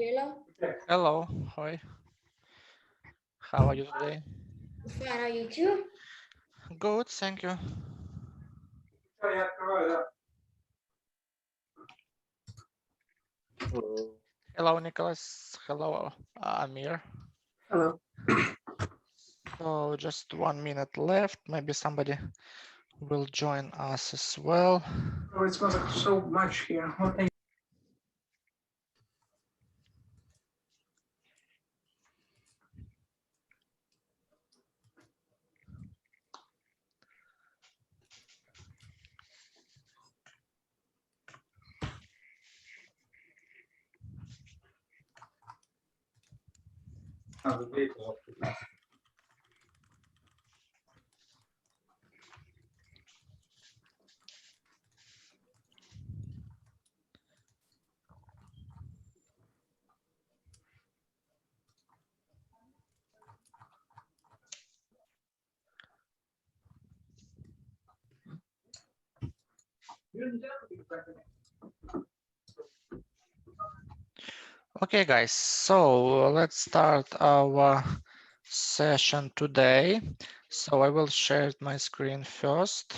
Hello. Hello, hi. How are you today? Fine, are you too? Good, thank you. Hello, Nicholas. Hello, Amir. Hello. So just 1 minute left. Maybe somebody will join us as well. Oh, it smells like so much here. What are Okay, guys, so let's start our session today. So I will share my screen first.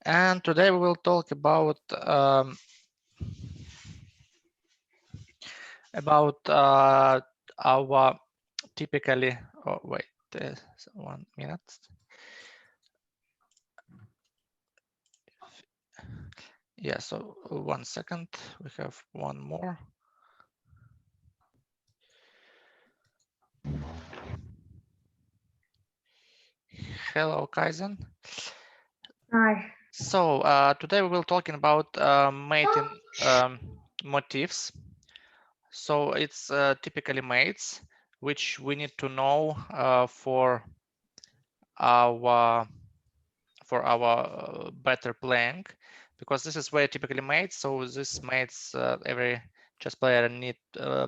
And today we will talk about our typically, oh wait, 1 minute. Yeah, so 1 second, we have one more. Hello, Kaizen. Hi. So today we will talking about mating motifs. So it's typically mates, which we need to know for our better playing, because this is very typically mates. So this mates every chess player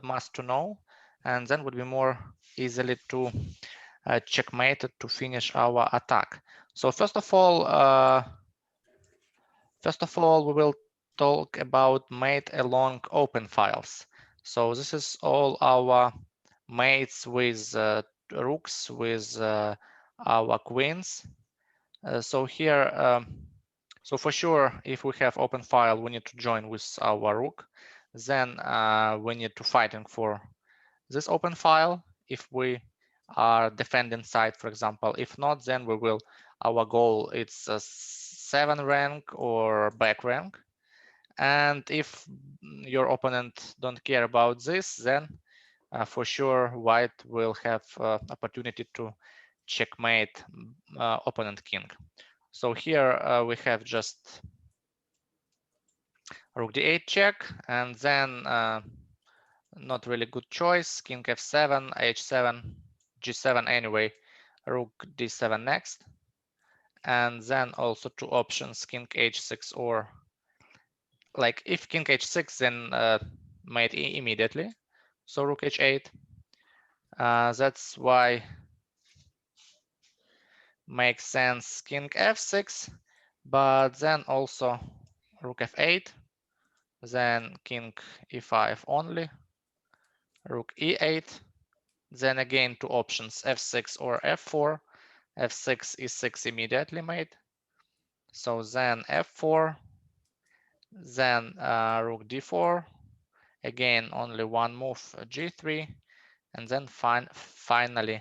must to know, and then would be more easily to checkmate to finish our attack. So first of all, we will talk about mate along open files. So this is all our mates with rooks, with our queens. So here, so for sure, if we have open file, we need to join with our rook. Then we need to fighting for this open file if we are defending side, for example. If not, then we will, our goal it's a 7 rank or back rank. And if your opponent don't care about this, then for sure white will have opportunity to checkmate opponent king. So here we have just rook d8 check, and then not really good choice, king f7, h7, g7 anyway, rook d7 next, and then also two options, king h6, or like if king h6, then mate immediately, so rook h8. That's why makes sense king f6, but then also rook f8, then king e5 only, rook e8, then again two options, f6 or f4, f6, e6 immediately mate, so then f4, then rook d4, again only one move, g3, and then finally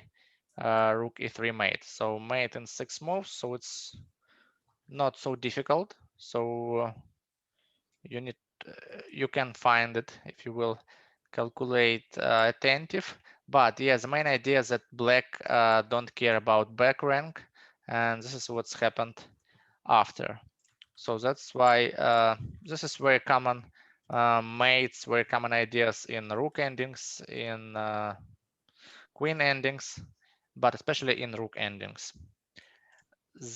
rook e3 mate. So mate in 6 moves, so it's not so difficult. So you can find it if you will calculate attentive. But yeah, the main idea is that black don't care about back rank, and this is what's happened after. So that's why this is very common mates, very common ideas in rook endings, in queen endings, but especially in rook endings.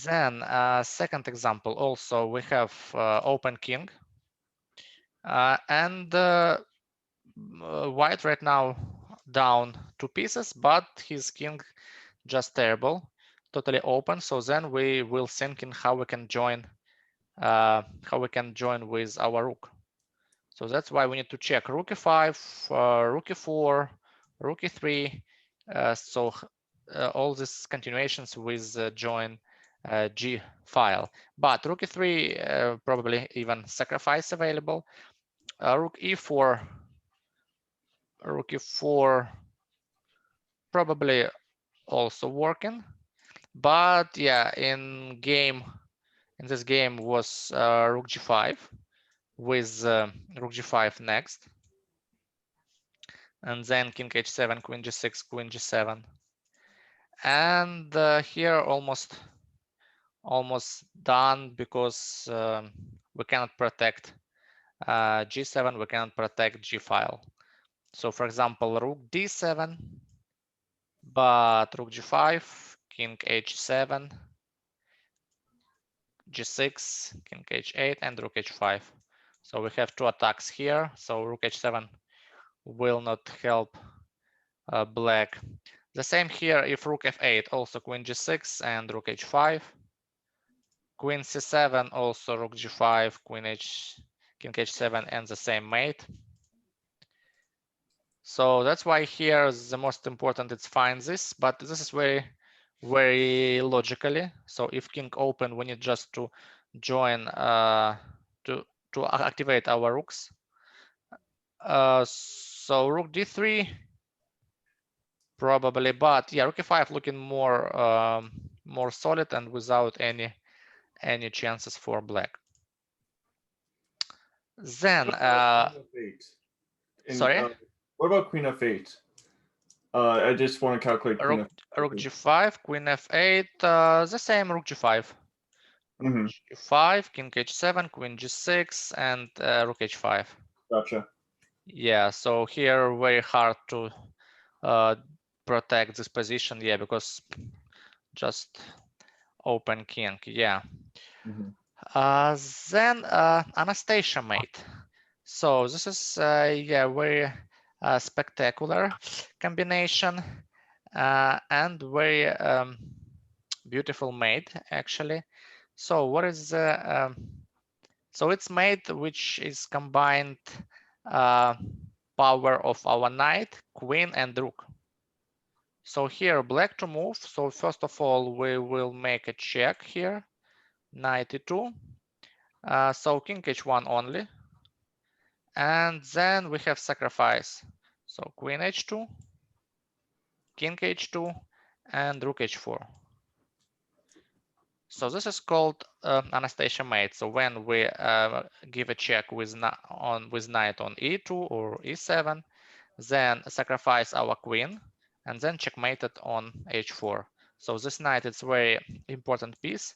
Then second example, also we have open king, and white right now down 2 pieces, but his king just terrible, totally open. So then we will thinking how we can join with our rook. So that's why we need to check rook e5, rook e4, rook e3. All these continuations with join G file. But rook e3 probably even sacrifice available. Rook e4, probably also working. But yeah, in this game was rook g5 with rook g5 next, and then king h7, queen g6, queen g7, and here almost done because we cannot protect g7, we cannot protect g file. So for example, rook d7, but rook g5, king h7, g6, king h8, and rook h5. So we have two attacks here. So rook h7 will not help black. The same here if rook f8, also queen g6 and rook h5. Queen c7, also rook g5, king h7, and the same mate. So that's why here the most important is find this, but this is very logically. So if king open, we need just to join to activate our rooks. So rook d3 probably, but yeah, rook e5 looking more solid and without any chances for black. Then sorry, what about queen f8? I just want to calculate queen rook g5, queen f8, the same rook g5. Mm-hmm. G5, king h7, queen g6, and rook h5. Gotcha. Yeah, so here very hard to protect this position. Yeah, because just open king. Yeah. Mm-hmm. Then Anastasia mate. So this is yeah, very spectacular combination and very beautiful mate actually. So what is the so it's mate which is combined power of our knight, queen, and rook. So here black to move. So first of all we will make a check here, knight e2. So king h1 only, and then we have sacrifice. So queen h2, king h2, and rook h4. So this is called Anastasia mate. So when we give a check with knight on e2 or e7, then sacrifice our queen, and then checkmate it on h4. So this knight is very important piece.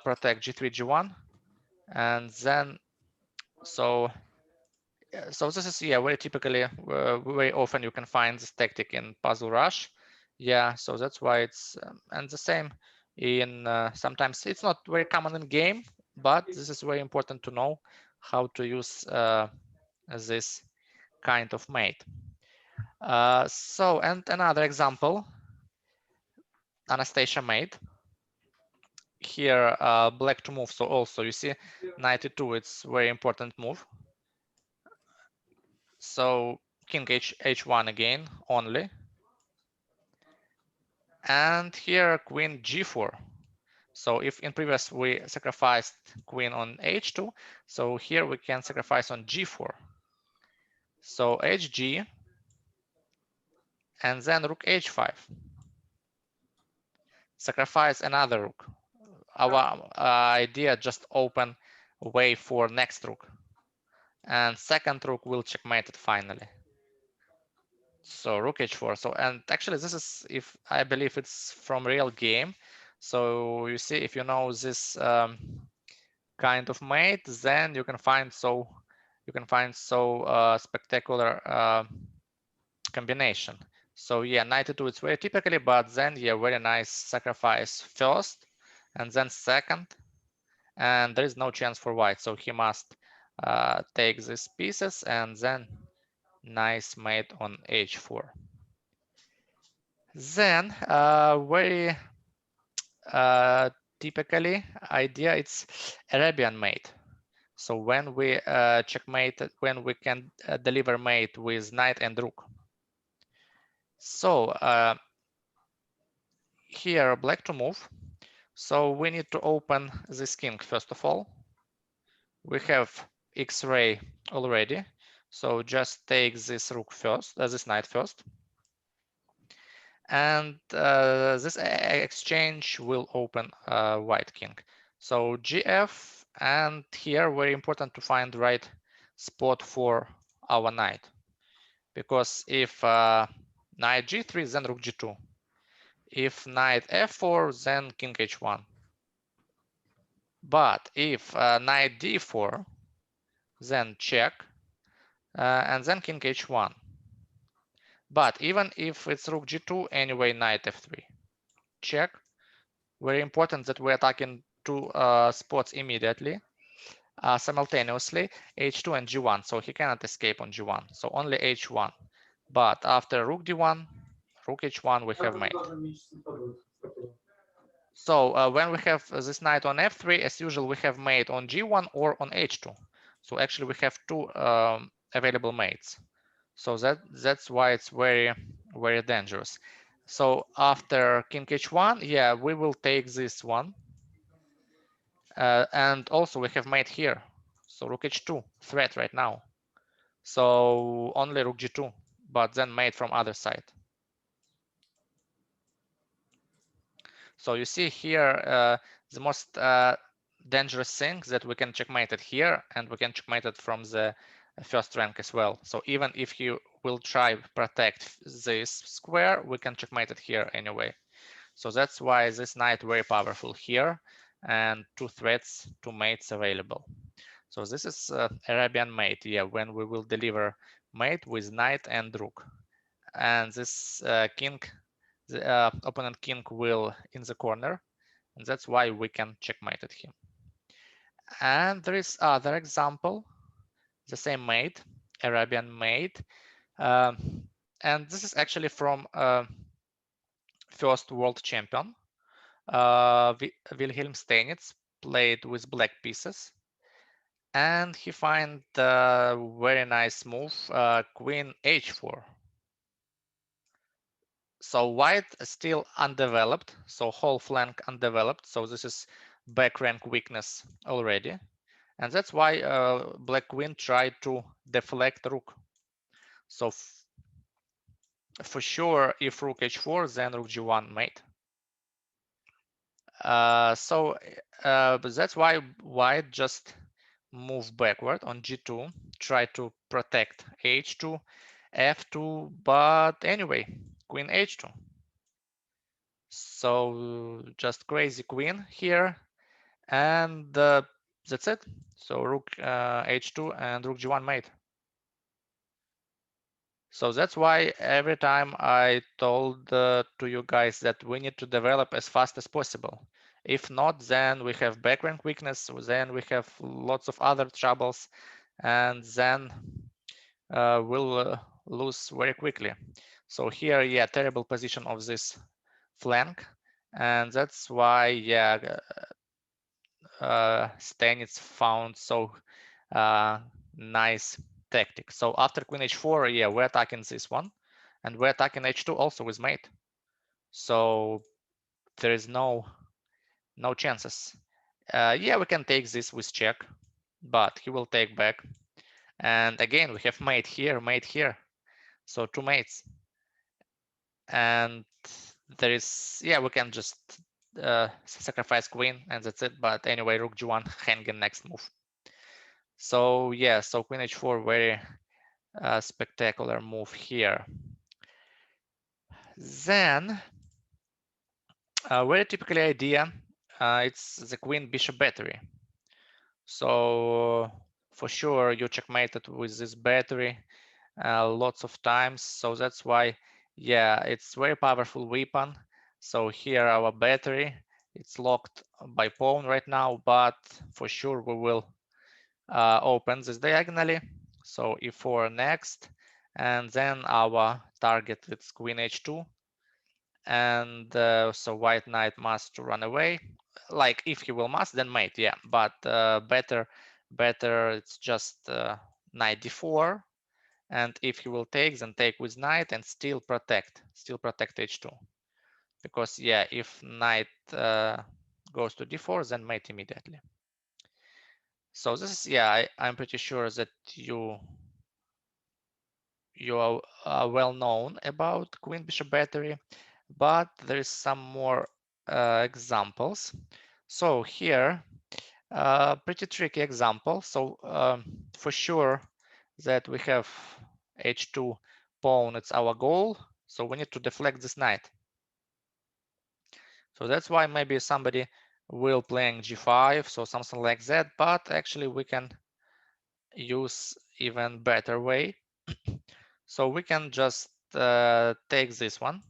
Protect g3, g1, and then so this is yeah very typically very often you can find this tactic in Puzzle Rush. Yeah, so that's why it's and the same in sometimes it's not very common in game, but this is very important to know how to use this kind of mate. So and another example, Anastasia mate. Here black to move. So also you see knight e2, it's very important move. So king h1 again only. And here queen g4. So if in previous we sacrificed queen on h2, so here we can sacrifice on g4. So hg, and then rook h5. Sacrifice another rook. Our idea just open way for next rook. And second rook will checkmate it finally. So rook h4. So and actually this is, if I believe it's from real game. So you see, if you know this kind of mate, then you can find so spectacular combination. So yeah, knight e2 it's very typically, but then yeah, very nice sacrifice first and then second, and there is no chance for white, so he must take these pieces and then nice mate on h4. Then very typically idea it's Arabian mate. So when we checkmate, when we can deliver mate with knight and rook. So here black to move. So we need to open this king first of all. We have X-ray already. So just take this rook first, this knight first. And this exchange will open white king. So GF, and here very important to find the right spot for our knight, because if knight G3, then rook G2. If knight F4, then king H1. But if knight D4, then check, and then king H1. But even if it's rook G2, anyway, knight F3, check. Very important that we're attacking two spots immediately, simultaneously, H2 and G1, so he cannot escape on G1, so only H1. But after rook D1, rook H1, we have mate. So when we have this knight on F3, as usual, we have mate on G1 or on H2. So actually we have two available mates. So that's why it's very, very dangerous. So after king H1, yeah, we will take this one. And also we have mate here. So rook H2, threat right now. So only rook G2, but then mate from other side. So you see here the most dangerous thing that we can checkmate it here, and we can checkmate it from the first rank as well. So even if you will try protect this square, we can checkmate it here anyway. So that's why this knight very powerful here, and two threats, two mates available. So this is Arabian mate, yeah, when we will deliver mate with knight and rook. And this king, the opponent king will in the corner, and that's why we can checkmate at him. And there is other example, the same mate, Arabian mate. And this is actually from first world champion, Wilhelm Steinitz, played with black pieces. And he find a very nice move, queen h4. So white is still undeveloped, so whole flank undeveloped. So this is back rank weakness already. And that's why black queen tried to deflect rook. So for sure, if rook h4, then rook g1 mate. But that's why white just move backward on g2, try to protect h2, f2, but anyway, queen h2. So just crazy queen here, and that's it. So rook h2 and rook g1 mate. So that's why every time I told to you guys that we need to develop as fast as possible. If not, then we have back rank weakness, then we have lots of other troubles, and then we'll lose very quickly. So here, yeah, terrible position of this flank, and that's why, yeah, Stanitz found so nice tactic. So after queen h4, yeah, we're attacking this one, and we're attacking h2 also with mate. So there is no chances. Yeah, we can take this with check, but he will take back. And again, we have mate here. So two mates. And there is, yeah, we can just sacrifice queen and that's it. But anyway, rook g1 hanging next move. So yeah, so queen h4, very spectacular move here. Then very typically idea, it's the queen bishop battery. So for sure you checkmated with this battery lots of times. So that's why, yeah, it's very powerful weapon. So here our battery, it's locked by pawn right now, but for sure we will open this diagonally. So e4 next, and then our target is queen h2. And so white knight must run away. Like if he will must, then mate, yeah, but better better it's just knight d4, and if he will take, then take with knight and still protect h2, because yeah, if knight goes to d4, then mate immediately. So this is, yeah, I'm pretty sure that you are well known about queen bishop battery, but there is some more examples. So here, pretty tricky example. So for sure that we have h2 pawn, it's our goal. So we need to deflect this knight. So that's why maybe somebody will playing g5, so something like that, but actually we can use even better way. So we can just take this one.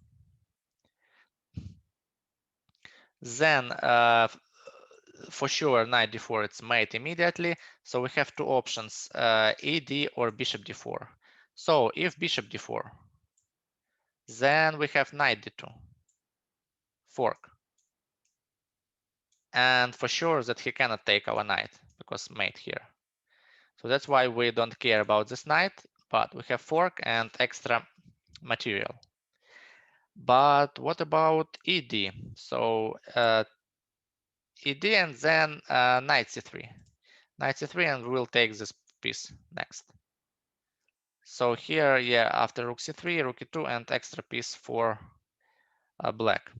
Then for sure knight d4, it's mate immediately. So we have two options, ed or bishop d4. So if bishop d4, then we have knight d2, fork. And for sure that he cannot take our knight because mate here. So that's why we don't care about this knight, but we have fork and extra material. But what about ed? So ed and then knight c3. Knight c3, and we'll take this piece next. So here, yeah, after rook c3, rook e2, and extra piece for black.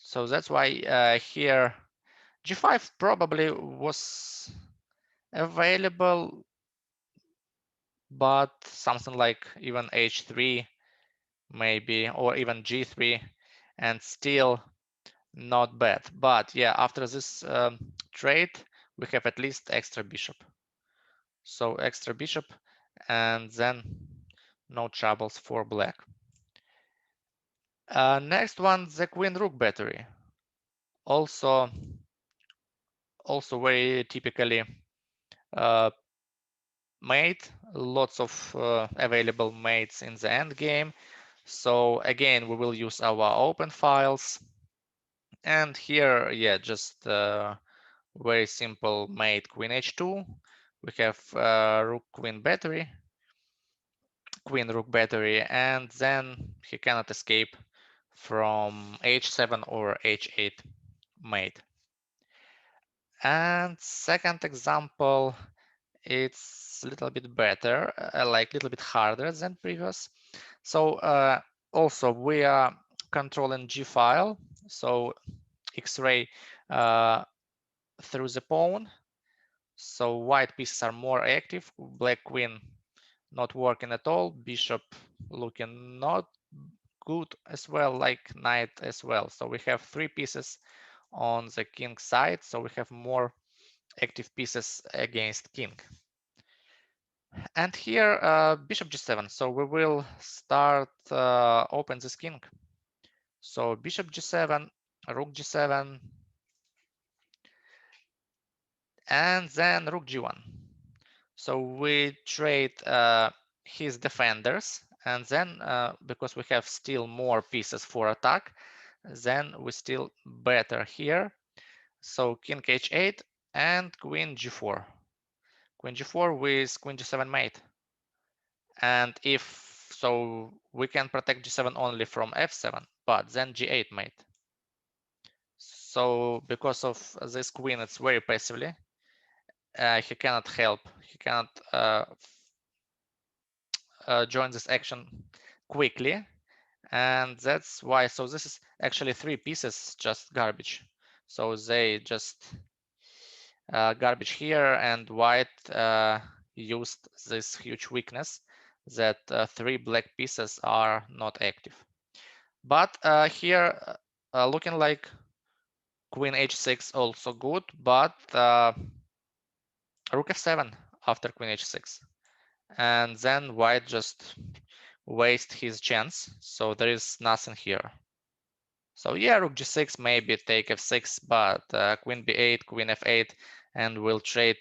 So that's why here g5 probably was available, but something like even h3 maybe, or even g3, and still not bad. But yeah, after this trade, we have at least extra bishop. So extra bishop, and then no troubles for black. Next one, the queen rook battery. Also very typically mate, lots of available mates in the end game. So again, we will use our open files. And here, yeah, just very simple mate queen h2. We have rook queen battery, queen rook battery, and then he cannot escape from h7 or h8 mate. And second example, it's a little bit better, like a little bit harder than previous. So also we are controlling G file, so X-ray through the pawn. So white pieces are more active, black queen not working at all, bishop looking not good as well, like knight as well. So we have three pieces on the king side, so we have more active pieces against king. And here bishop g7, so we will start open this king. So bishop g7, rook g7, and then rook g1. So we trade his defenders, and then because we have still more pieces for attack, then we still better here. So king h8 and queen g4. Queen g4 with queen g7 mate. And if so, we can protect g7 only from f7, but then g8 mate. So because of this queen, it's very passively. He cannot help. He cannot join this action quickly, and that's why. So this is actually three pieces just garbage. So they just garbage here, and white used this huge weakness that three black pieces are not active. But here looking like queen h6 also good, but rook f7 after queen h6, and then white just waste his chance, so there is nothing here. So yeah, rook g6, maybe take f6, but queen b8, queen f8, and we'll trade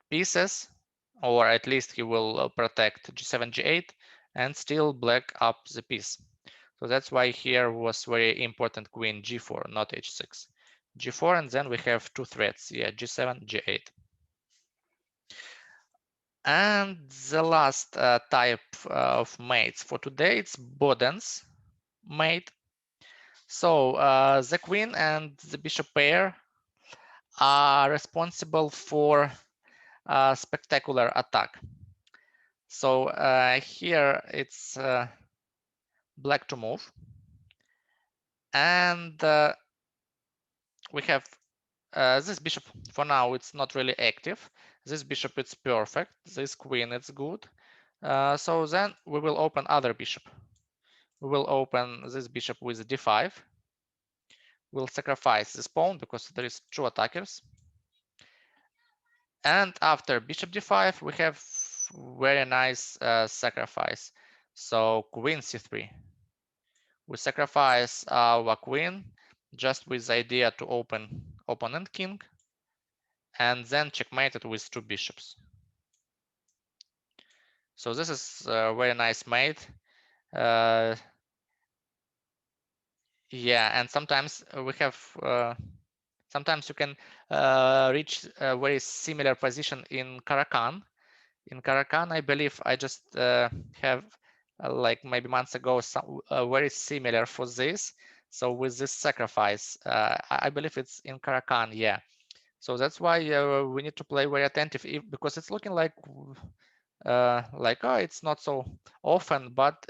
pieces, or at least he will protect g7, g8, and still black up the piece. So that's why here was very important queen g4, not h6. g4, and then we have two threats, yeah, g7, g8. And the last type of mates for today, it's Boden's mate. So the queen and the bishop pair are responsible for spectacular attack. So here it's black to move, and we have this bishop. For now, it's not really active. This bishop, it's perfect. This queen, it's good. So then we will open other bishop. We will open this bishop with d5. We'll sacrifice this pawn because there is two attackers. And after bishop d5, we have very nice sacrifice. So queen c3. We sacrifice our queen just with the idea to open opponent king, and then checkmate it with two bishops. So this is a very nice mate. Yeah, and sometimes we have sometimes you can reach a very similar position in Caro-Kann. In Caro-Kann, I believe I just have like maybe months ago some very similar for this. So with this sacrifice, I believe it's in Caro-Kann, yeah. So that's why we need to play very attentive because it's looking like oh, it's not so often, but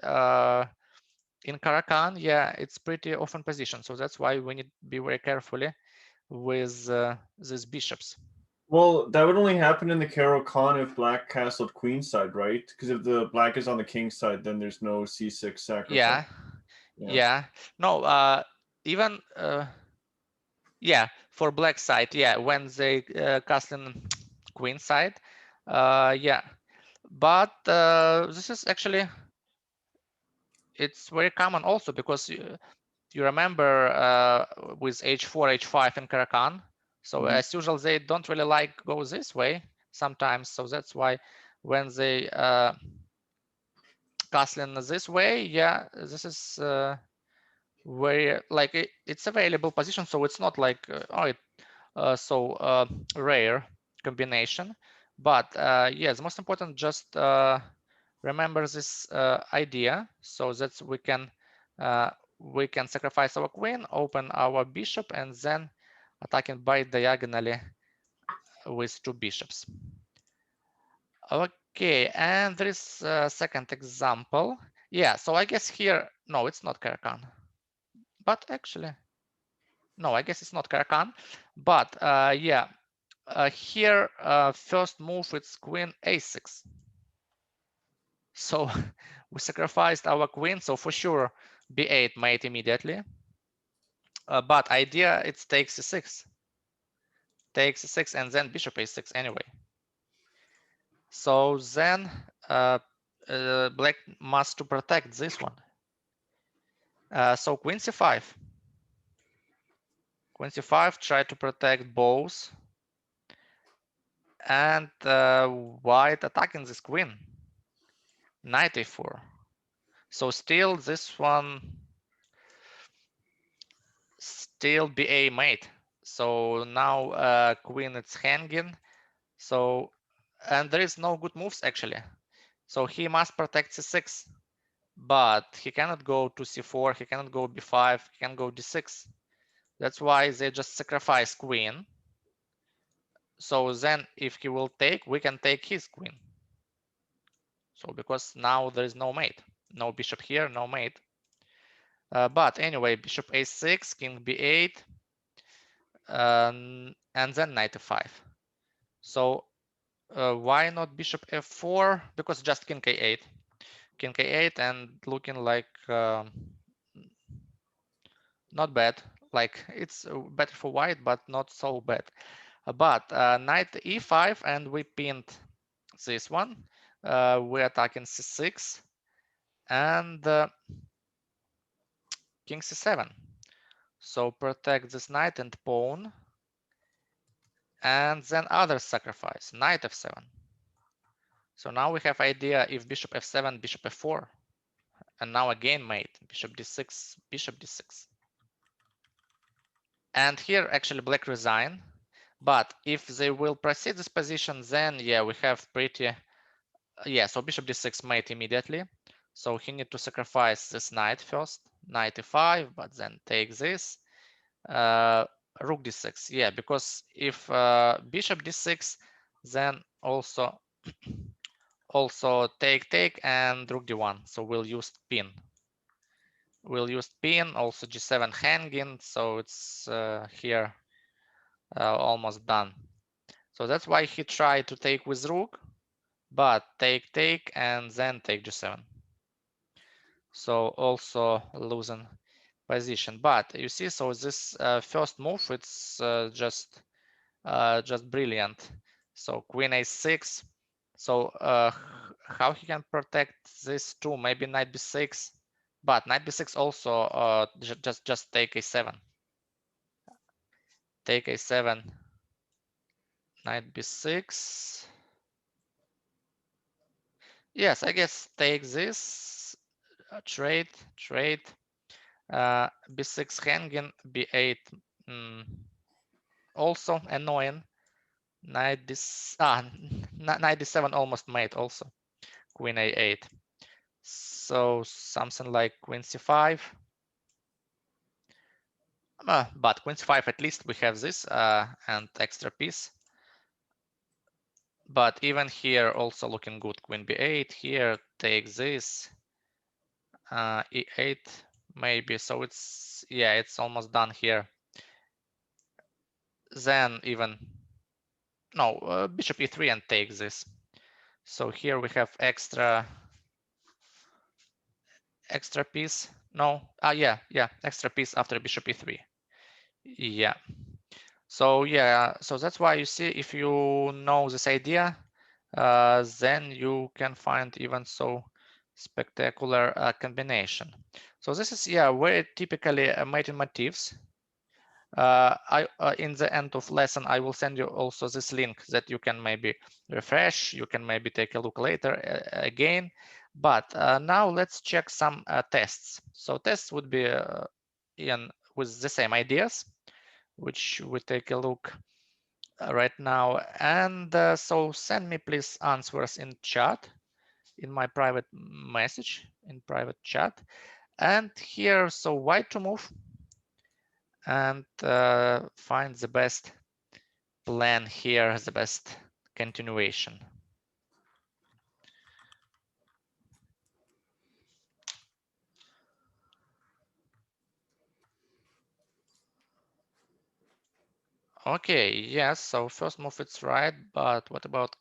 in Caro-Kann, yeah, it's pretty often position. So that's why we need to be very carefully with these bishops. Well, that would only happen in the Caro-Kann if black castled queenside, right? Because if the black is on the king side, then there's no c6 sacrifice. Yeah. No, even yeah, for black side, yeah, when they castling queen side, yeah. But this is actually it's very common also because you remember with h4, h5 in Caro-Kann. So as usual, they don't really like go this way sometimes. So that's why when they castling this way, yeah, this is very like it's available position. So it's not like so rare combination. But yes, most important just remember this idea so that we can sacrifice our queen, open our bishop, and then attacking by diagonally with two bishops. Okay, and there is a second example. Yeah, so I guess here, no, it's not Caro-Kann. But actually, no, I guess it's not Caro-Kann. But yeah, here first move it's queen a6. So we sacrificed our queen, so for sure b8 mate immediately. But idea it's takes c6, takes c6, and then bishop a6 anyway. So then black must to protect this one. So queen c5. Queen c5 try to protect both, and white attacking this queen. Knight a4. So still this one still ba mate. So now queen is hanging. So and there is no good moves actually. So he must protect c6, but he cannot go to c4. He cannot go b5. He can go d6. That's why they just sacrifice queen. So then if he will take, we can take his queen. So because now there is no mate, no bishop here, no mate. But anyway, bishop a6, king b8, and then knight f5. So why not bishop f4? Because just king a8, king a8, and looking like not bad. Like it's better for white, but not so bad. But knight e5, and we pinned this one. We're attacking c6 and king c7. So protect this knight and pawn, and then other sacrifice, knight f7. So now we have idea if bishop f7, bishop f4, and now again mate, bishop d6, bishop d6. And here actually black resign. But if they will proceed this position, then yeah, we have pretty, yeah, so bishop d6 mate immediately. So he need to sacrifice this knight first, knight e5, but then take this. Rook d6, yeah, because if bishop d6, then also take and rook d1. So we'll use pin. We'll use pin, also g7 hanging, so it's here almost done. So that's why he tried to take with rook, but take and then take g7. So also losing position. But you see, so this first move, it's just brilliant. So queen a6. So how he can protect this too? Maybe knight b6, but knight b6 also just take a7. Take a7. Knight b6. Yes, I guess take this. Trade. B6 hanging, b8. Also annoying. Knight knight d7 almost mate also. Queen a8. So something like queen c5. But queen c5, at least we have this and extra piece. But even here also looking good. Queen b8 here, take this. E8 maybe. So it's, yeah, it's almost done here. Then even, no, bishop e3 and take this. So here we have extra piece. No, yeah, extra piece after bishop e3. Yeah. So yeah, so that's why you see, if you know this idea, then you can find even so spectacular combination. So this is, yeah, very typically mating motifs. In the end of lesson, I will send you also this link that you can maybe refresh. You can maybe take a look later again. But now let's check some tests. So tests would be with the same ideas, which we take a look right now. And so send me please answers in chat, in my private message, in private chat. And here, so white to move and find the best plan here, the best continuation. Okay, yes, so first move it's right, but what about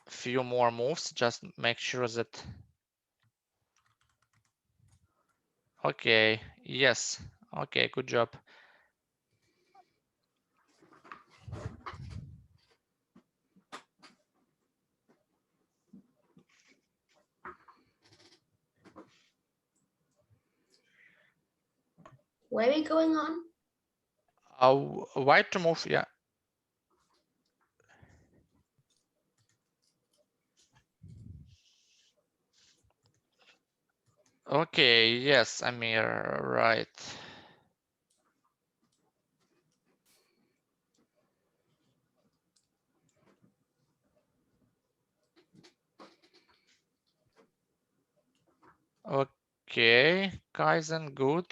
a few more moves? Just make sure that, okay, yes, okay, good job. Where are we going on? White to move, yeah. Okay, yes, Amir, right. Okay, Kaizen, good.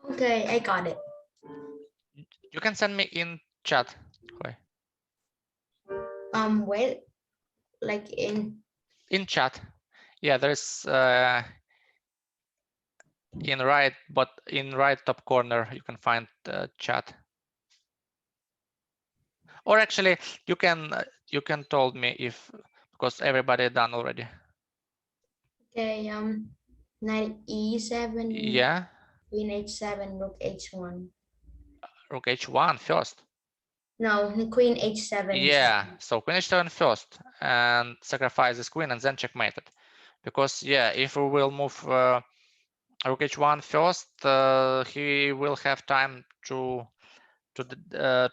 Okay, I got it. You can send me in chat. Wait, like in In chat. Yeah, there's in right, but in right top corner you can find chat. Or actually, you can told me if, because everybody done already. Okay, knight e7. Yeah, Queen h7, rook h1. rook h1 first. No, queen h7. Yeah, so queen h7 first and sacrifice this queen and then checkmate it. Because yeah, if we will move rook h1 first, he will have time to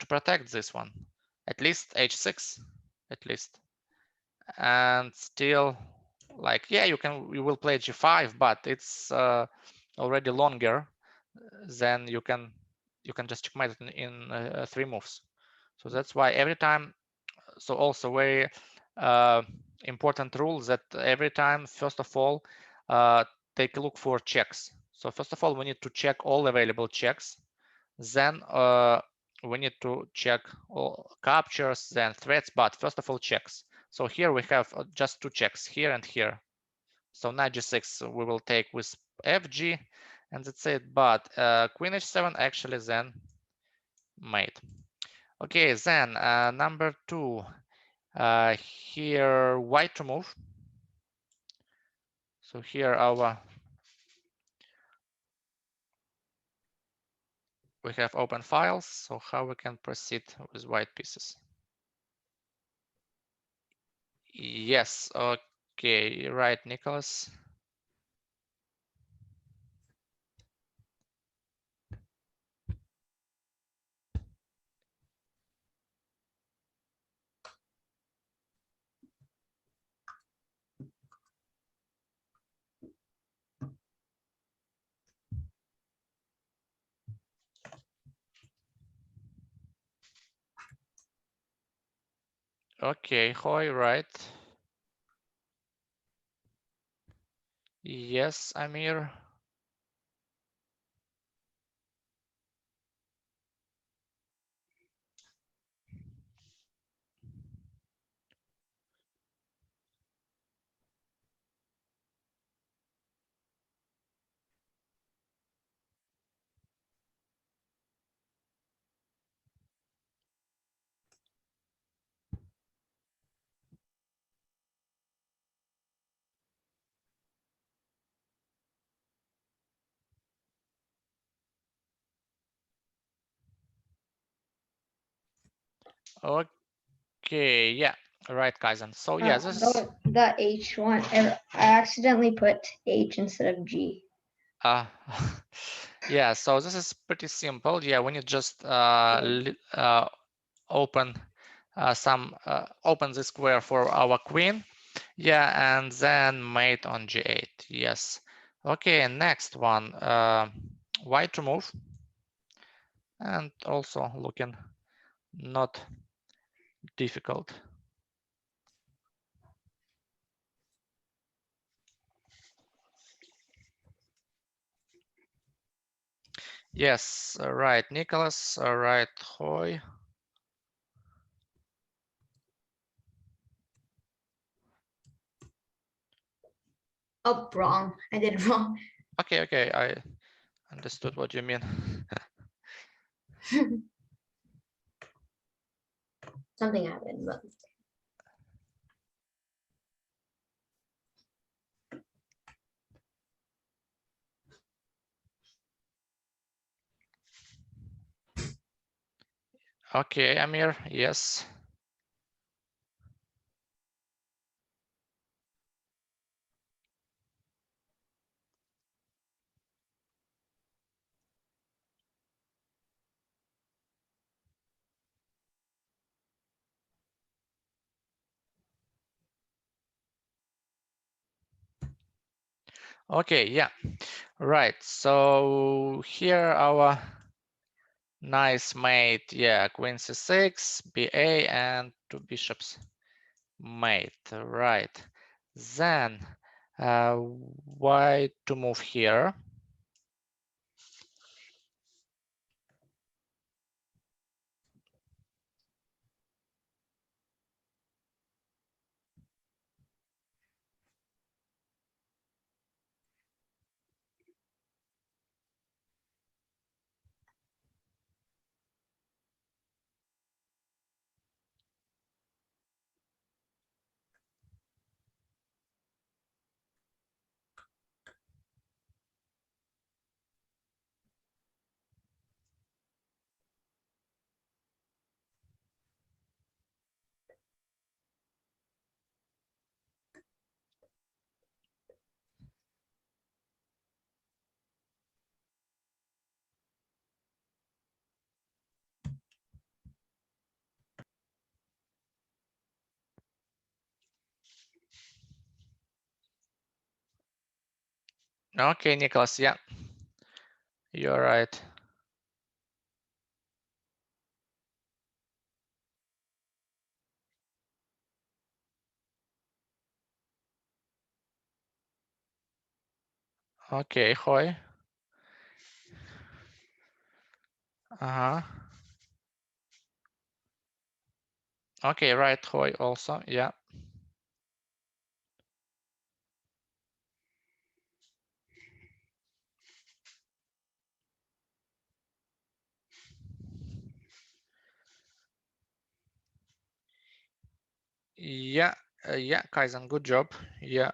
protect this one. At least h6, at least. And still, like, yeah, you will play g5, but it's already longer than you can just checkmate it in 3 moves. So that's why every time, so also very important rule that every time, first of all, take a look for checks. So first of all, we need to check all available checks. Then we need to check all captures, then threats, but first of all, checks. So here we have just 2 checks, here and here. So knight g6 we will take with fg, and that's it. But queen h7 actually then mate. Okay, then number 2. Here white to move. So here we have open files. So how we can proceed with white pieces? Yes. Okay. Right, Nicholas. Okay, Hoy, right. Yes, Amir. Okay, yeah, right, Kaizen. So yeah, this is The h1. I accidentally put h instead of g. yeah, so this is pretty simple. Yeah, we need just open open the square for our queen. Yeah, and then mate on g8. Yes. Okay, next one, white to move, and also looking not difficult. Yes, right, Nicholas, right, Hoy. Oh, wrong. I did it wrong. Okay, I understood what you mean. Something happened, but Okay, Amir, yes. Okay, yeah, right. So here our nice mate, yeah, queen c6, ba, and 2 bishops mate, right. Then white to move here. Okay, Nicholas, yeah, you're right. Okay, Hoy. Uh-huh. Okay, right, Hoy also, yeah. Yeah, yeah, Kaizen, good job. Yeah.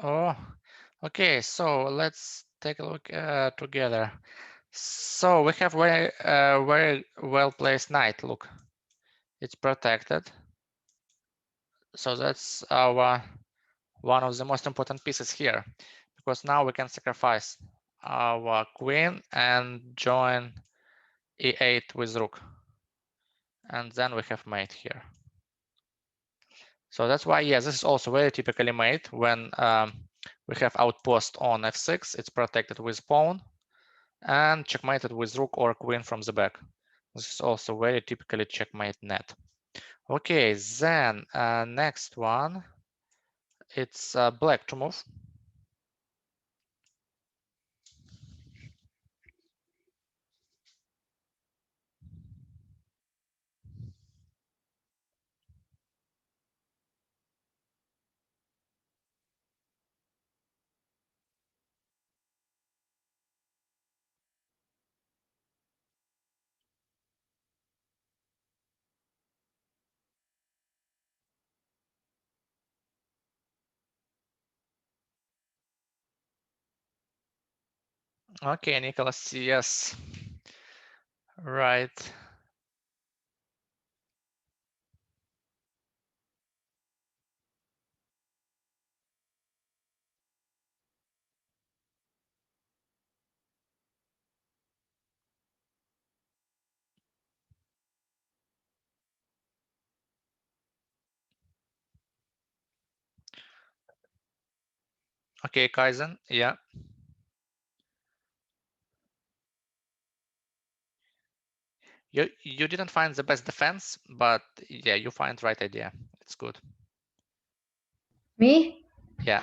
Oh, okay, so let's take a look together. So we have very well placed knight. Look, it's protected. So that's our one of the most important pieces here, because now we can sacrifice our queen and join e8 with rook, and then we have mate here. So that's why, yeah, this is also very typically mate when we have outpost on f6. It's protected with pawn and checkmated with rook or queen from the back. This is also very typically checkmate net. Okay, then next one, it's black to move. Okay, Nicholas, yes, right. Okay, Kaizen, yeah. You didn't find the best defense, but yeah, you find right idea. It's good. Me? Yeah.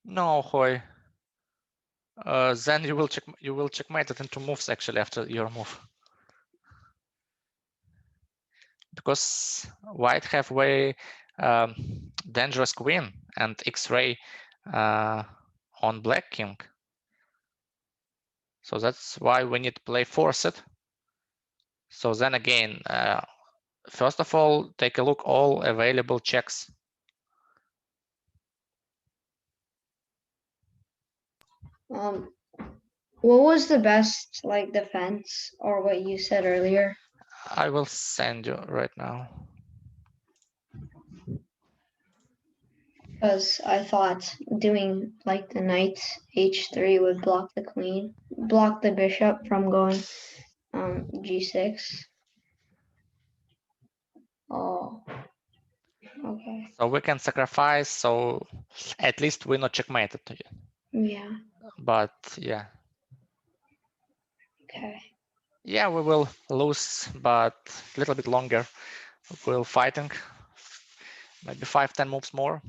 No, Hoy. Then you will checkmate it into moves actually after your move. because white have very dangerous queen and X-ray on black king. So that's why we need to play forced. So then again, first of all, take a look all available checks. What was the best like defense or what you said earlier? I will send you right now. Because I thought doing like the knight h3 would block the queen, block the bishop from going g6. Oh, okay. So we can sacrifice, so at least we're not checkmated. Yeah, But yeah. okay. Yeah, we will lose, but a little bit longer. We'll fighting, maybe 5-10 moves more.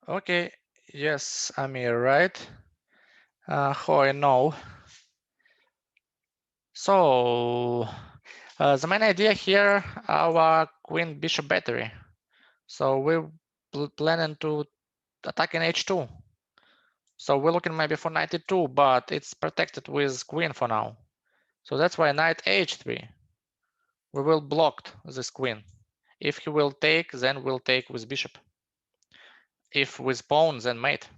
Okay, yes, Amir, right? How I know? So the main idea here, our queen bishop battery. So we're planning to attack in h2. So we're looking maybe for knight e2, but it's protected with queen for now. So that's why knight h3. We will block this queen. If he will take, then we'll take with bishop. If with pawn, then mate.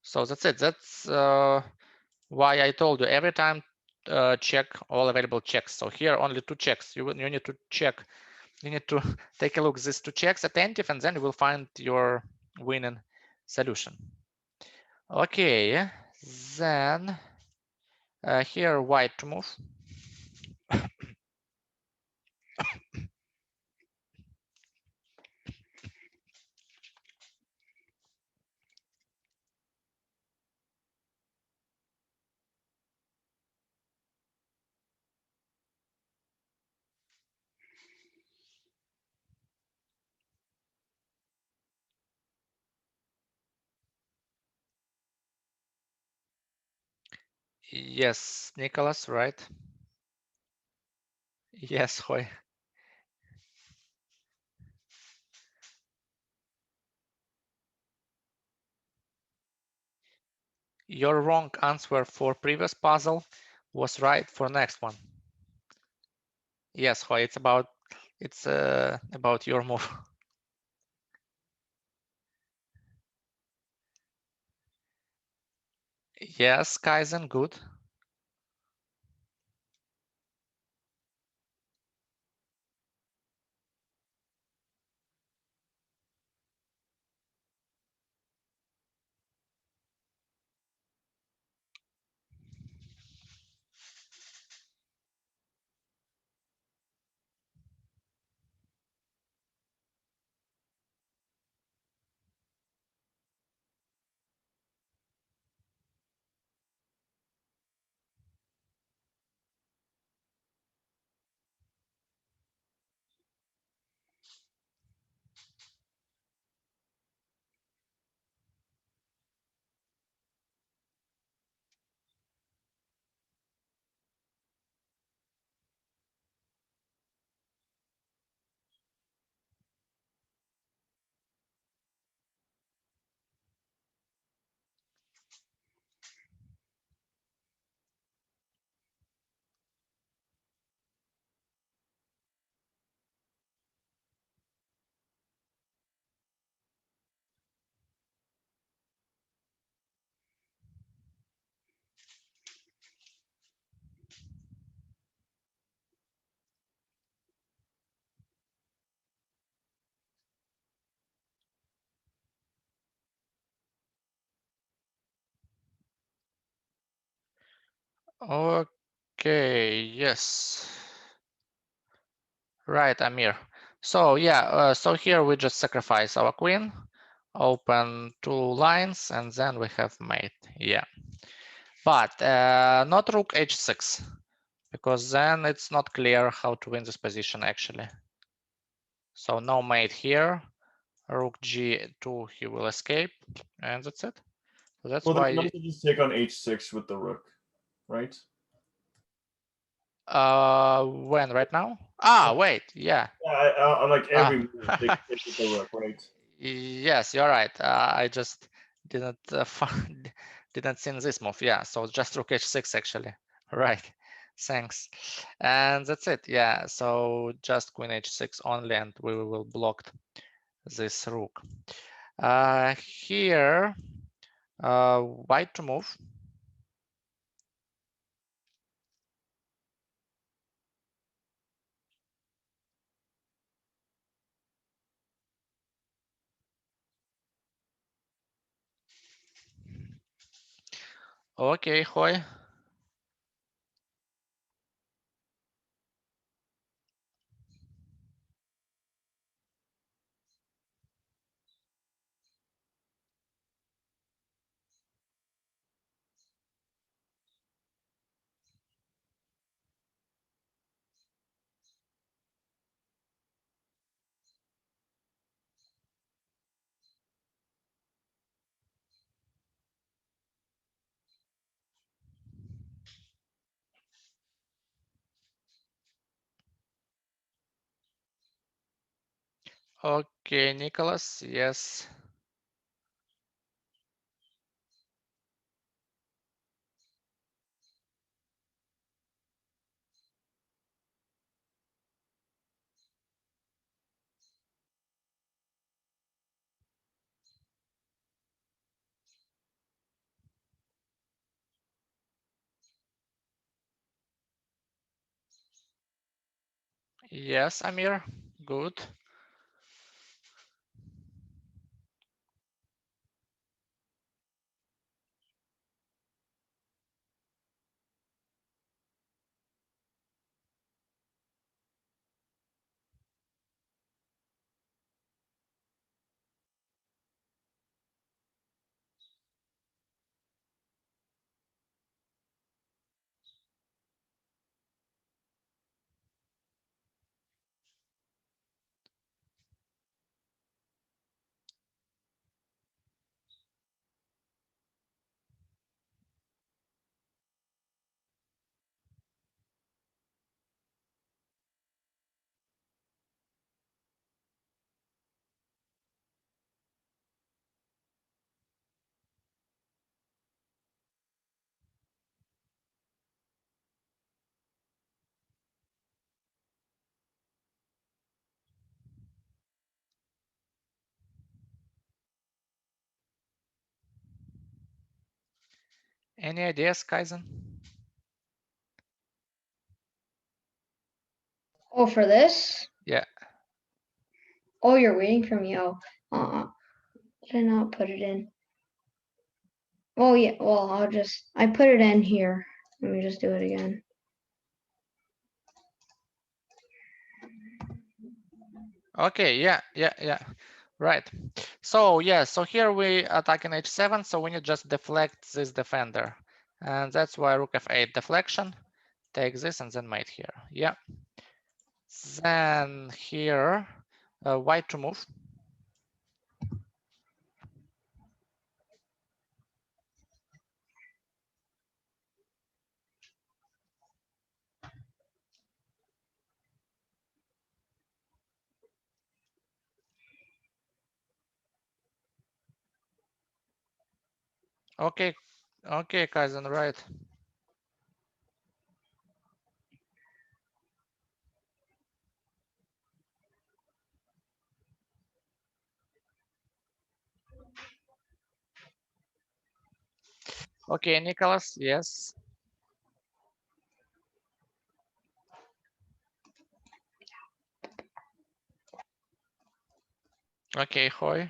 So that's it. That's why I told you every time check all available checks. So here only 2 checks. You need to check. You need to take a look at these 2 checks attentive, and then you will find your winning solution. Okay, then here white to move. Yes, Nicholas, right? Yes, Hoy. Your wrong answer for previous puzzle was right for next one. Yes, Hoy, it's about your move. Yes, Kaizen, good. Okay, yes. Right, Amir. So yeah, so here we just sacrifice our queen, open 2 lines, and then we have mate. Yeah, but not rook h6, because then it's not clear how to win this position actually. So no mate here. Rook g2, he will escape, and that's it. So that's Well, then why. you also just take on h6 with the rook, right? When right now? Ah, wait, yeah. Yeah, I like every move take with the rook, right? Yes, you're right. I just didn't didn't see this move. Yeah, so just rook h6 actually. Right. Thanks. And that's it. Yeah. So just queen h6 only, and we will block this rook. Here, white to move. Okay, Hoy. Okay, Nicholas. Yes. Yes, Amir. Good. Any ideas, Kaizen? Oh, for this? Yeah. Oh, you're waiting for me. Oh, did I not put it in? Oh yeah. Well, I put it in here. Let me just do it again. Okay, yeah. Right. So yeah, so here we attack in h7, so we need just deflect this defender. And that's why rook f8 deflection. Take this and then mate here. Yeah. Then here, white to move. Okay, Kaizen, right. Okay, Nicholas, yes. Okay, Hoy.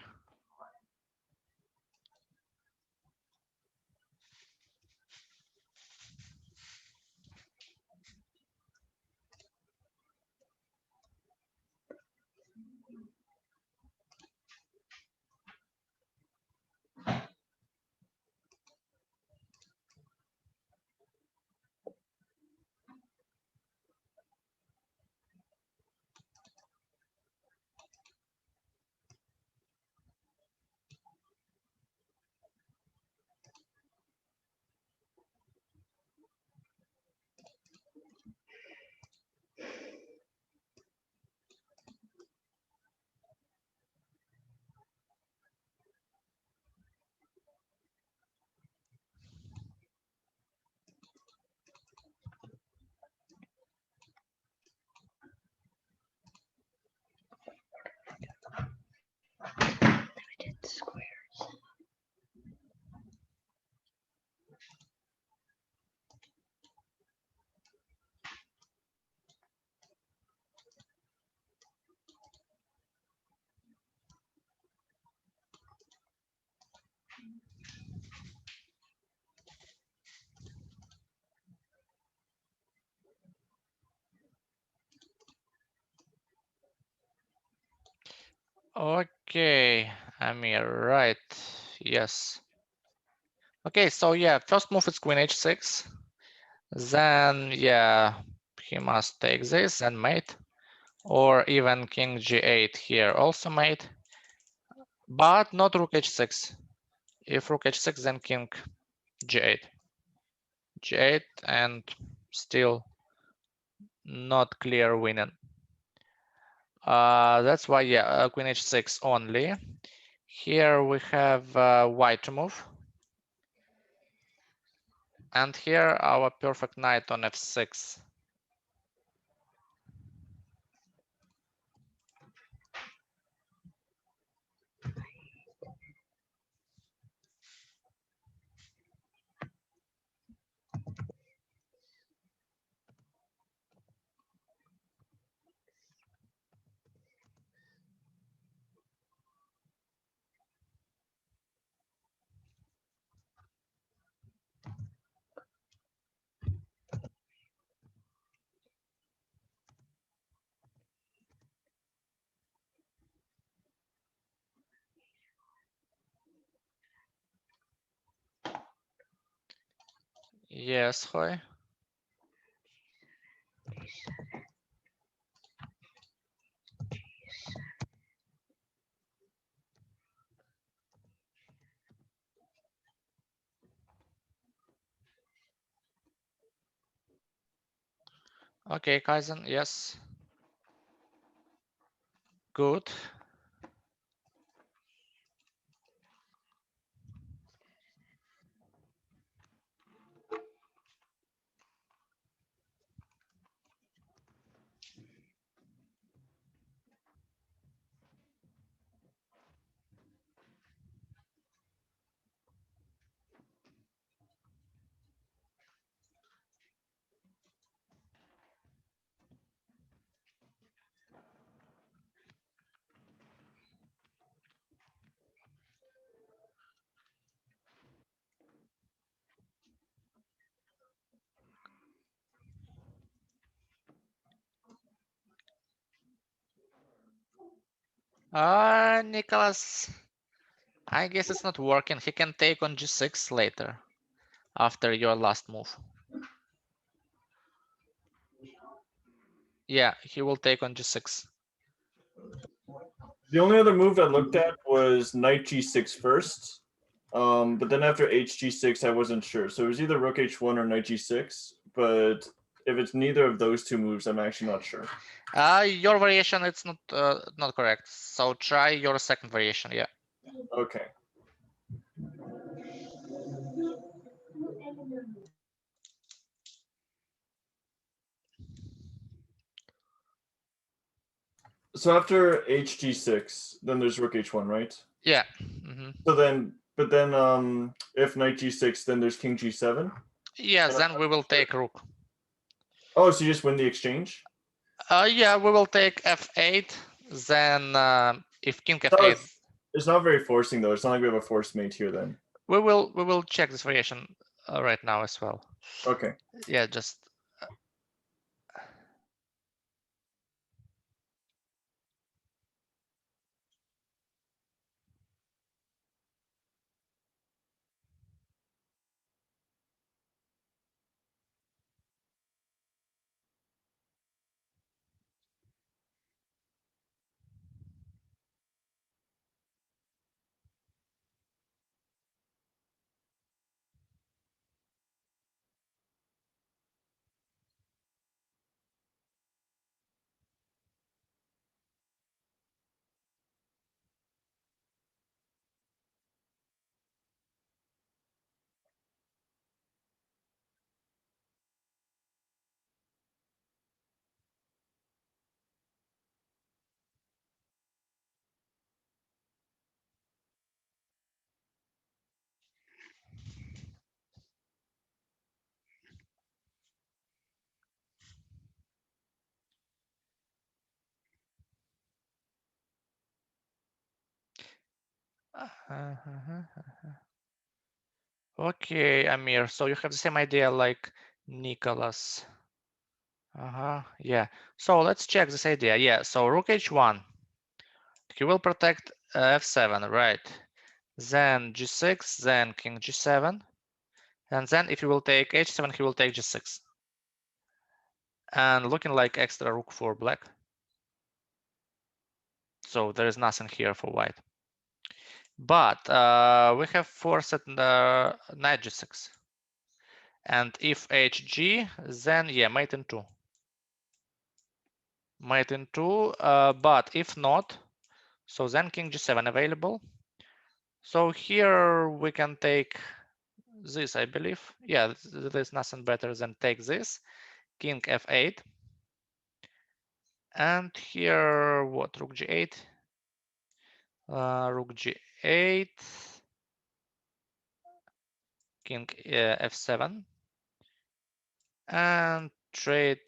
Okay, Amir, right. Yes. Okay, so yeah, first move is queen h6. Then, yeah, he must take this and mate. Or even king g8 here also mate. But not rook h6. If rook h6, then king g8. G8 and still not clear winning. That's why, yeah, queen h6 only. Here we have white to move. And here our perfect knight on f6. Yes, Hoy. Okay, Kaizen, yes. Good. Nicholas, I guess it's not working. He can take on g6 later, after your last move. Yeah, he will take on g6. The only other move I looked at was knight g6 first. But then after hg6, I wasn't sure. So it was either rook h1 or knight g6. But if it's neither of those two moves, I'm actually not sure. Your variation, it's not correct. So try your second variation, yeah. Okay. So after hg6, then there's rook h1, right? Yeah. Mm-hmm. So then, but then if knight g6, then there's king g7. Yes, then we will take rook. Oh, so you just win the exchange? Yeah, we will take f8. Then if king f8, It's not very forcing though. It's not like we have a forced mate here then. we will check this variation right now as well. Okay. Yeah, just. Okay, Amir. So you have the same idea like Nicholas. Yeah. So let's check this idea. Yeah. So rook h1. He will protect f7, right? Then g6, then king g7, and then if he will take h7, he will take g6. And looking like extra rook for black. So there is nothing here for white. But we have forced knight g6. And if hg, then yeah, mate in 2. Mate in 2, but if not, so then king g7 available. So here we can take this, I believe. Yeah, there's nothing better than take this. King f8. And here, what, rook g8? Rook g8. King f7. And trade.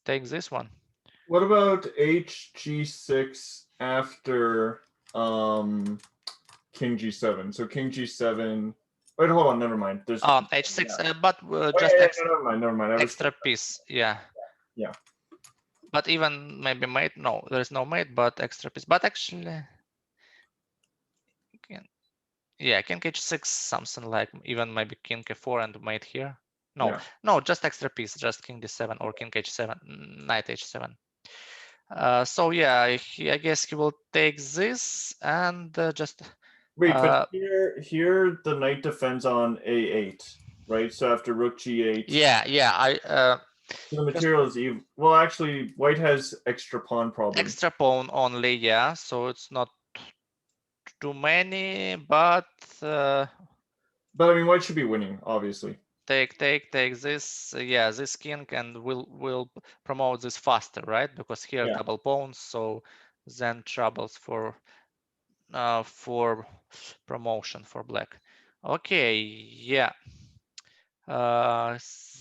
Take this one. What about hg6 after king g7? So king g7. Wait, hold on. Never mind. There's h6, but just yeah, extra, never mind. extra piece. Yeah. Yeah. But even maybe mate. No, there is no mate, but extra piece. But actually, yeah, king h6, something like even maybe king f4 and mate here. No, Yeah. no, just extra piece, just king d7 or king h7, knight h7. So yeah, I guess he will take this and just Wait, but here the knight defends on a8, right? So after rook g8. yeah, So the material is even. Well, actually, white has extra pawn problem. extra pawn only, yeah. So it's not too many, but But I mean, white should be winning, obviously. take this, yeah, this king, and we'll promote this faster, right? Because here Yeah. double pawns, so then troubles for promotion for black. Okay, yeah.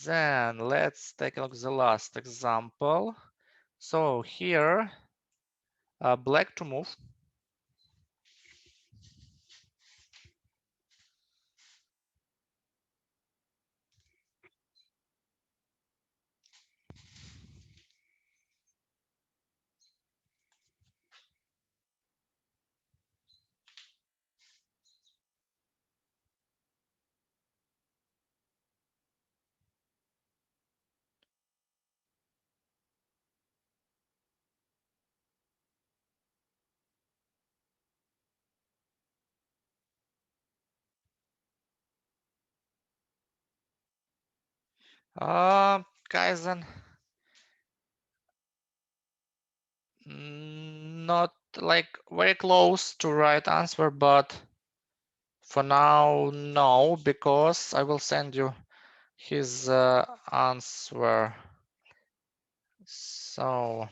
Then let's take a look at the last example. So here, black to move. Kaizen. Not like very close to right answer, but for now, no, because I will send you his answer. So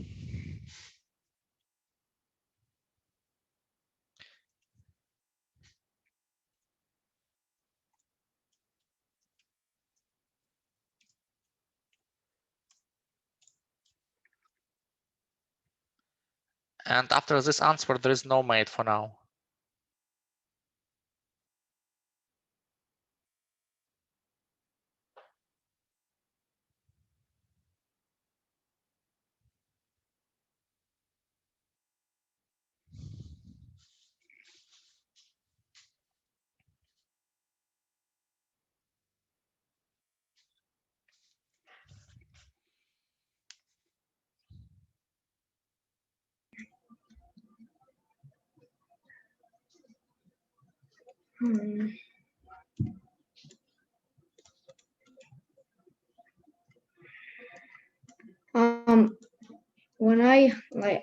and after this answer, there is no mate for now. Hmm. When I like,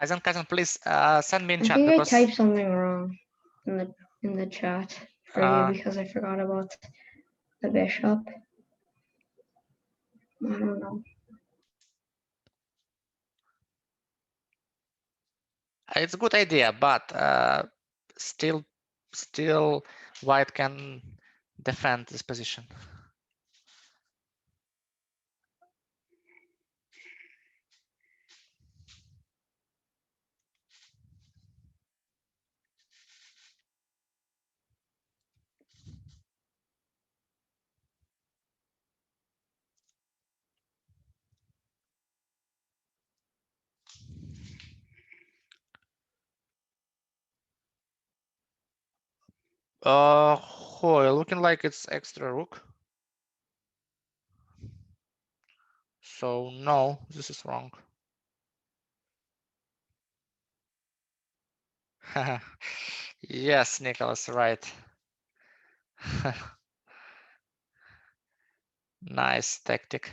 Kaizen, please send me in I chat think I because typed something wrong in the chat for you because I forgot about the bishop. I don't know. it's a good idea, but still white can defend this position. Looking like it's extra rook. So no, this is wrong. Yes, Nicholas, right. Nice tactic.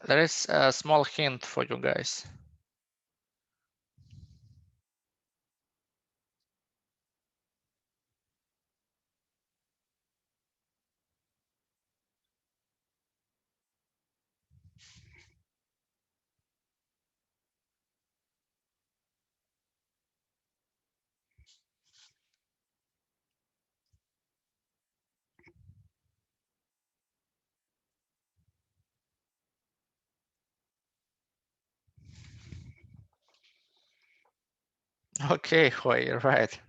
There is a small hint for you guys. Okay, Hoy, you're right.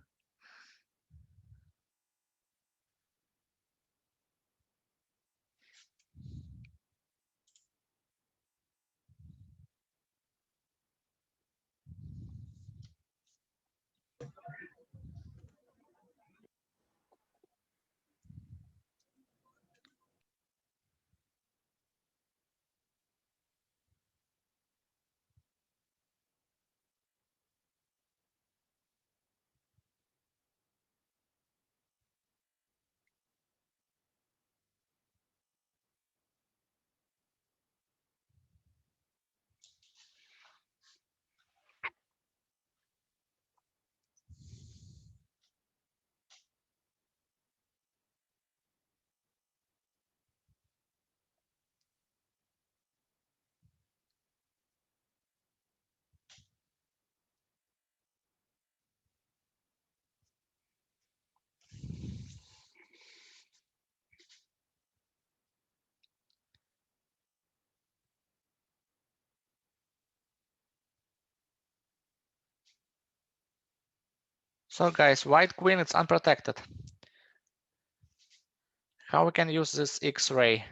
So guys, white queen, it's unprotected. How we can use this X-ray?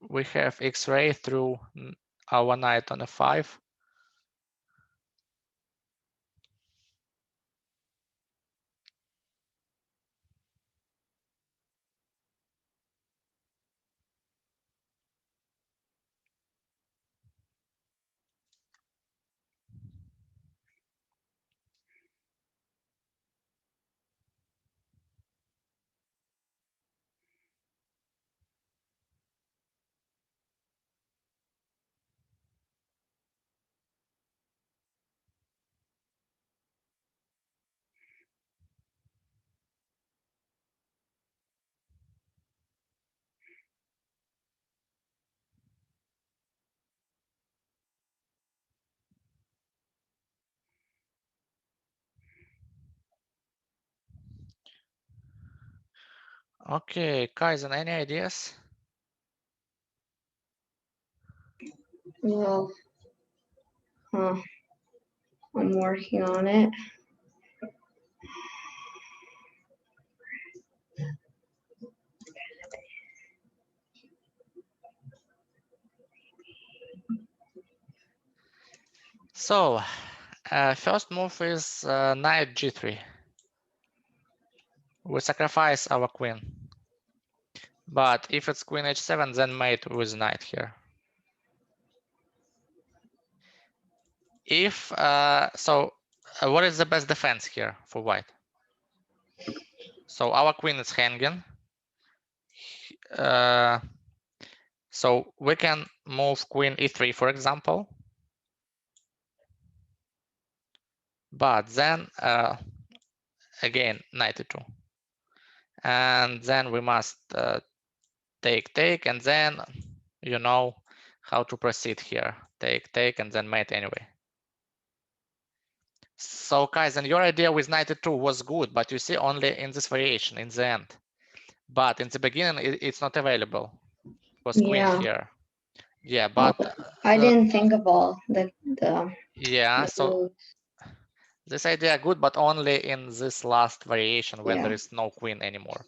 We have X-ray through our knight on a5. Okay, Kaizen, any ideas? Well, I'm working on it. So, first move is knight g3. We sacrifice our queen. But if it's queen h7, then mate with knight here. if what is the best defense here for white? So our queen is hanging. So we can move queen e3, for example. But then again, knight e2. And then we must take, and then you know how to proceed here. Take, and then mate anyway. So Kaizen, your idea with knight e2 was good, but you see only in this variation in the end. But in the beginning, it's not available. Was queen Yeah. here. Yeah, but I didn't think of all the yeah, so moves. this idea good, but only in this last variation when Yeah. there is no queen anymore.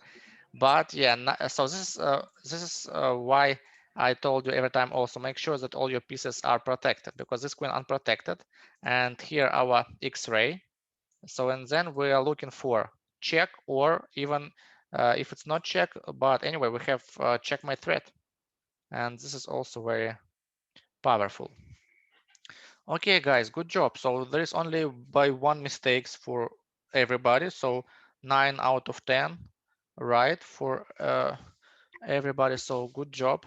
But yeah, so this is why I told you every time also make sure that all your pieces are protected, because this queen unprotected, and here our X-ray. So and then we are looking for check, or even if it's not check, but anyway we have checkmate threat, and this is also very powerful. Okay, guys, good job. So there is only by 1 mistakes for everybody. So 9 out of 10, right, for everybody. So good job.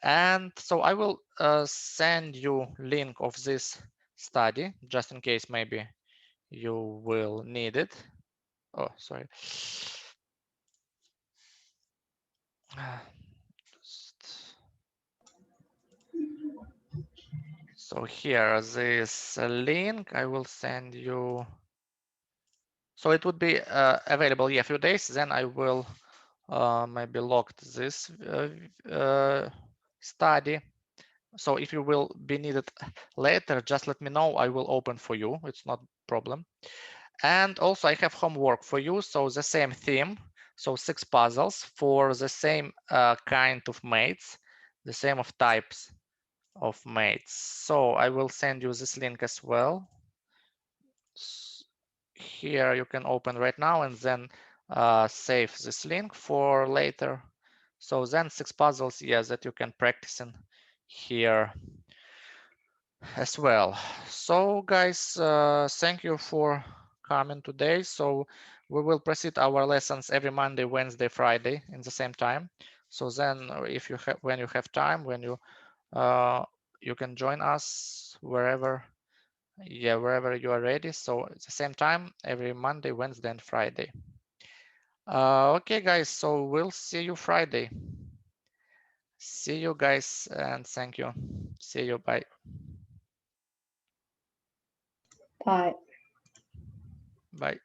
And so I will send you link of this study just in case maybe you will need it. Oh, sorry. So here, this link I will send you. So it would be available, yeah, a few days. Then I will maybe lock this study. So if you will be needed later, just let me know. I will open for you. It's not a problem. And also I have homework for you. So the same theme. So 6 puzzles for the same kind of mates, the same of types of mates. So I will send you this link as well. Here you can open right now and then save this link for later. So then 6 puzzles, yes, that you can practice in here as well. So guys, thank you for coming today. So we will proceed our lessons every Monday, Wednesday, Friday in the same time. So then if you have, when you have time, when you can join us wherever, yeah, wherever you are ready. So at the same time, every Monday, Wednesday, and Friday. Okay, guys, so we'll see you Friday. See you guys, and thank you. See you, bye. Bye. Bye.